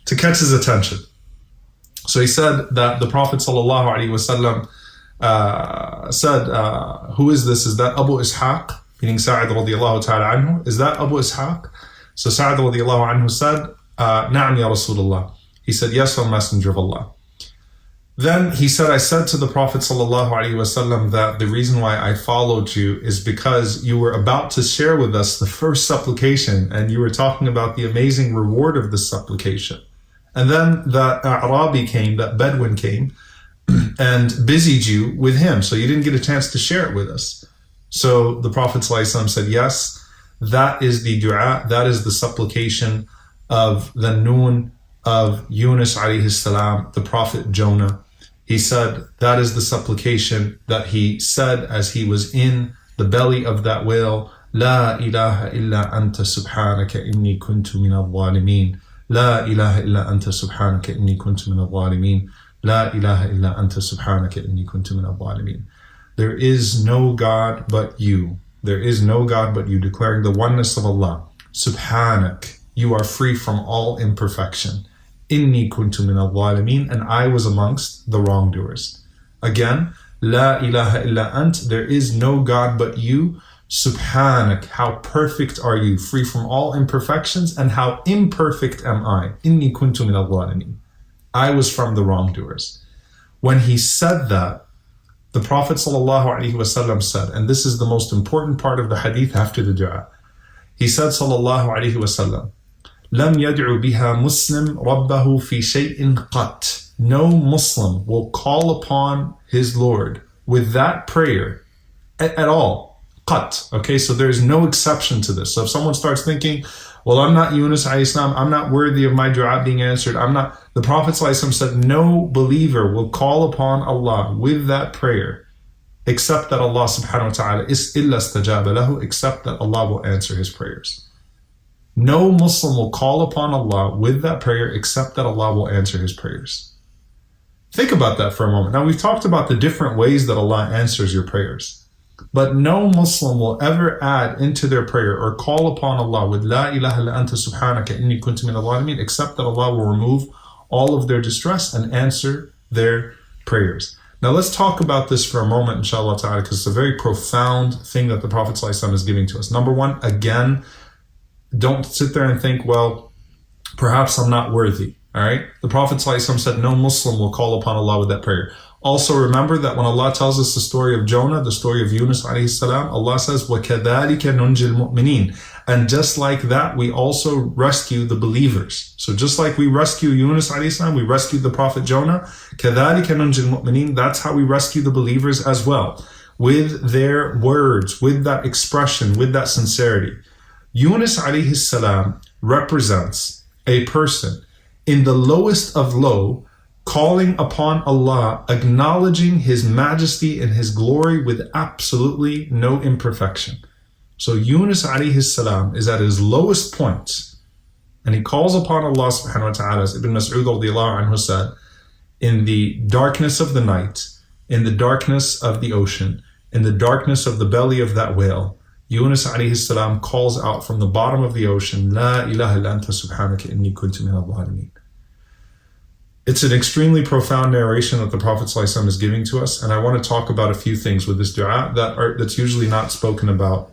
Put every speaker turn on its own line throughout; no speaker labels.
to catch his attention. So he said that the Prophet ﷺ said, who is this? Is that Abu Ishaq? Meaning Sa'id radiallahu ta'ala anhu. Is that Abu Ishaq? So Sa'id radiallahu anhu said, Na'am ya Rasulullah. He said, yes, O Messenger of Allah. Then he said, I said to the Prophet ﷺ that the reason why I followed you is because you were about to share with us the first supplication and you were talking about the amazing reward of this supplication. And then that Arabi came, that Bedouin came and busied you with him. So you didn't get a chance to share it with us. So the Prophet ﷺ said, yes, that is the dua, that is the supplication of the noon of Yunus alayhi salam, the Prophet Jonah. He said that is the supplication that he said as he was in the belly of that whale. La ilaha illa anta subhanaka inni kuntu min al-zalimin. La ilaha illa anta subhanaka inni kuntu min al-zalimin. La ilaha illa anta subhanaka inni kuntu min al-zalimin. There is no God but you. There is no God but you, declaring the oneness of Allah. Subhanak, you are free from all imperfection. Inni kuntu min al-zalimin, and I was amongst the wrongdoers. Again, La ilaha illa ant, there is no God but you. Subhanak, how perfect are you, free from all imperfections, and how imperfect am I. Inni kuntu min al-zalimin. I was from the wrongdoers. When he said that, the Prophet ﷺ said, and this is the most important part of the hadith after the dua, he said ﷺ, لم يدعو بها مسلم ربه في شيء قط. No Muslim will call upon his Lord with that prayer at all. Qat. Okay, so there's no exception to this. So if someone starts thinking, well, I'm not Yunus alayhi salam, I'm not worthy of my dua being answered, I'm not. The Prophet ﷺ said, no believer will call upon Allah with that prayer except that Allah subhanahu wa ta'ala is illa istajaba lahu, except that Allah will answer his prayers. No Muslim will call upon Allah with that prayer except that Allah will answer his prayers. Think about that for a moment. Now, we've talked about the different ways that Allah answers your prayers, but no Muslim will ever add into their prayer or call upon Allah with La ilaha illa anta subhanaka inni kuntu min al-zalimin except that Allah will remove all of their distress and answer their prayers. Now, let's talk about this for a moment, inshallah ta'ala, because it's a very profound thing that the Prophet ﷺ is giving to us. Number one, again, don't sit there and think, well, perhaps I'm not worthy. All right. The Prophet ﷺ said no Muslim will call upon Allah with that prayer. Also remember that when Allah tells us the story of Jonah, the story of Yunus alayhi salam, Allah says, وَكَذَلِكَ نُنْجِ الْمُؤْمِنِينَ. And just like that, we also rescue the believers. So just like we rescue Yunus alayhi salam, we rescued the Prophet Jonah. كَذَلِكَ نُنْجِ الْمُؤْمِنِينَ. That's how we rescue the believers as well. With their words, with that expression, with that sincerity. Yunus alayhi salam represents a person in the lowest of low, calling upon Allah, acknowledging His majesty and His glory with absolutely no imperfection. So Yunus alayhi salam is at his lowest point, and he calls upon Allah subhanahu wa ta'ala, as Ibn Mas'ud radiallahu anhu said, in the darkness of the night, in the darkness of the ocean, in the darkness of the belly of that whale, Yunus alayhi salam calls out from the bottom of the ocean, La ilaha illa anta subhanaka inni kuntu min al-zalimin. It's an extremely profound narration that the Prophet ﷺ is giving to us, and I want to talk about a few things with this dua that's usually not spoken about.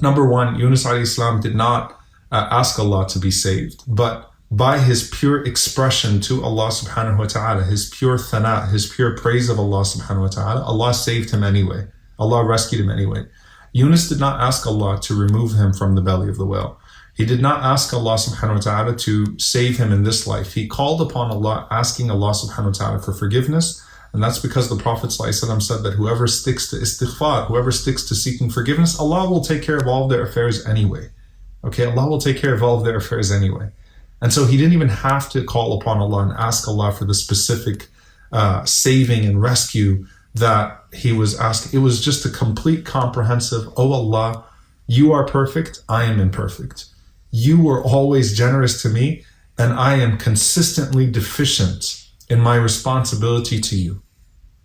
Number one, Yunus alayhi salam did not ask Allah to be saved, but by his pure expression to Allah subhanahu wa ta'ala, his pure thana, his pure praise of Allah subhanahu wa ta'ala, Allah saved him anyway. Allah rescued him anyway. Yunus did not ask Allah to remove him from the belly of the whale. He did not ask Allah subhanahu wa ta'ala to save him in this life. He called upon Allah, asking Allah subhanahu wa ta'ala for forgiveness. And that's because the Prophet ﷺ said that whoever sticks to istighfar, whoever sticks to seeking forgiveness, Allah will take care of all of their affairs anyway. Okay, Allah will take care of all of their affairs anyway. And so he didn't even have to call upon Allah and ask Allah for the specific saving and rescue that he was asking. It was just a complete comprehensive, oh Allah, you are perfect, I am imperfect. You were always generous to me, and I am consistently deficient in my responsibility to you,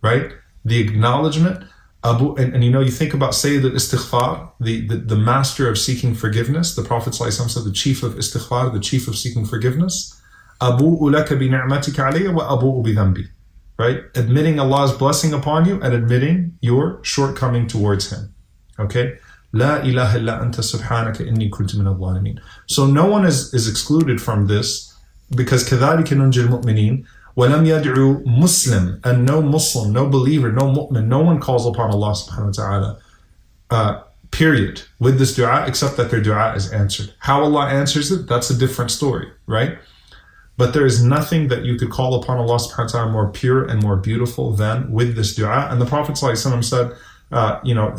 right? The acknowledgement, and you know, you think about Sayyid al-Istighfar, the master of seeking forgiveness. The Prophet ﷺ said the chief of istighfar, the chief of seeking forgiveness. أَبُوءُ لَكَ بِنِعْمَتِكَ عَلَيَّ وَأَبُوءُ بِذَنْبِي. Right? Admitting Allah's blessing upon you and admitting your shortcoming towards Him. Okay? لا إله إلا أنت سبحانك إني كنت من الظالمين. So no one is excluded from this, because كذلك ننجي المؤمنين وَلَمْ يَدْعُوا Muslim, and no Muslim, no believer, no mu'min, no one calls upon Allah subhanahu wa ta'ala, period, with this dua, except that their dua is answered. How Allah answers it, that's a different story, right? But there is nothing that you could call upon Allah subhanahu wa ta'ala more pure and more beautiful than with this dua. And the Prophet ﷺ said,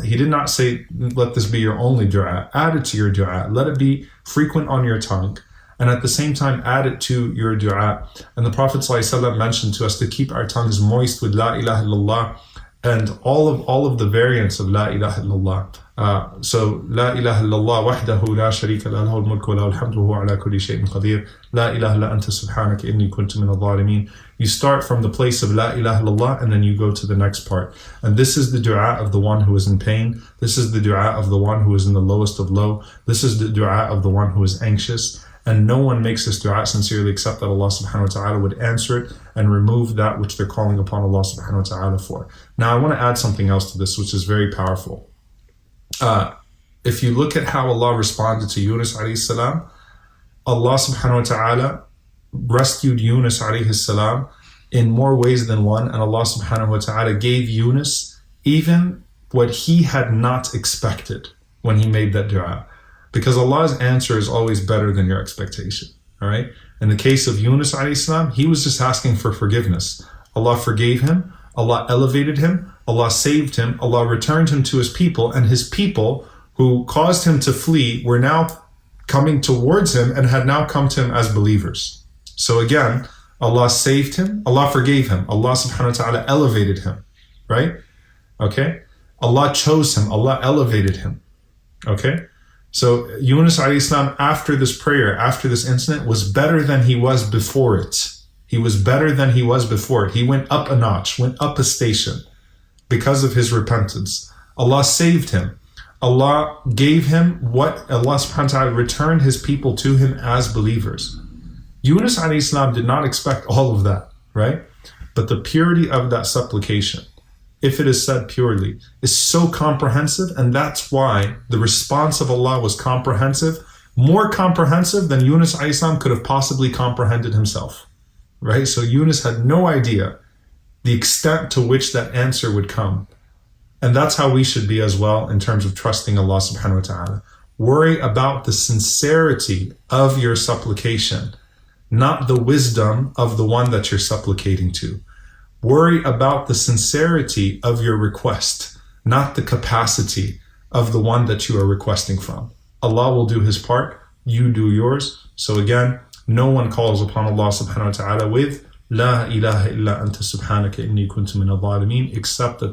he did not say, let this be your only dua. Add it to your dua. Let it be frequent on your tongue. And at the same time, add it to your dua. And the Prophet ﷺ mentioned to us to keep our tongues moist with La ilaha illallah and all of the variants of La ilaha illallah. So La ilaha illallah wahdahu la sharika la lahu al-mulku wa lahu al-hamdu wa huwa ala kulli shay'in qadir. La ilaha illa anta subhanaka inni kuntu min al-zalimin. You start from the place of La ilaha illallah and then you go to the next part. And this is the dua of the one who is in pain. This is the dua of the one who is in the lowest of low. This is the dua of the one who is anxious. And no one makes this dua sincerely except that Allah subhanahu wa ta'ala would answer it and remove that which they're calling upon Allah subhanahu wa ta'ala for. Now I want to add something else to this, which is very powerful. If you look at how Allah responded to Yunus alayhi salam, Allah subhanahu wa ta'ala rescued Yunus alayhi salam in more ways than one, and Allah subhanahu wa ta'ala gave Yunus even what he had not expected when he made that dua. Because Allah's answer is always better than your expectation. All right. In the case of Yunus alayhi salam, he was just asking for forgiveness. Allah forgave him. Allah elevated him. Allah saved him. Allah returned him to his people, and his people who caused him to flee were now coming towards him and had now come to him as believers. So again, Allah saved him. Allah forgave him. Allah subhanahu wa ta'ala elevated him. Right. Okay. Allah chose him. Allah elevated him. Okay. So Yunus alayhi salam, after this prayer, after this incident, was better than he was before it. He was better than he was before it. He went up a notch, went up a station because of his repentance. Allah saved him. Allah gave him what Allah subhanahu wa ta'ala returned his people to him as believers. Yunus alayhi salam did not expect all of that, right? But the purity of that supplication, if it is said purely, is so comprehensive, and that's why the response of Allah was comprehensive, more comprehensive than Yunus alayhi salam could have possibly comprehended himself, right? So Yunus had no idea the extent to which that answer would come. And that's how we should be as well in terms of trusting Allah subhanahu wa ta'ala. Worry about the sincerity of your supplication, not the wisdom of the one that you're supplicating to. Worry about the sincerity of your request, not the capacity of the one that you are requesting from. Allah will do His part, you do yours. So again, no one calls upon Allah subhanahu wa ta'ala with La ilaha illa anta subhanaka inni kuntu min al-zalimin, except that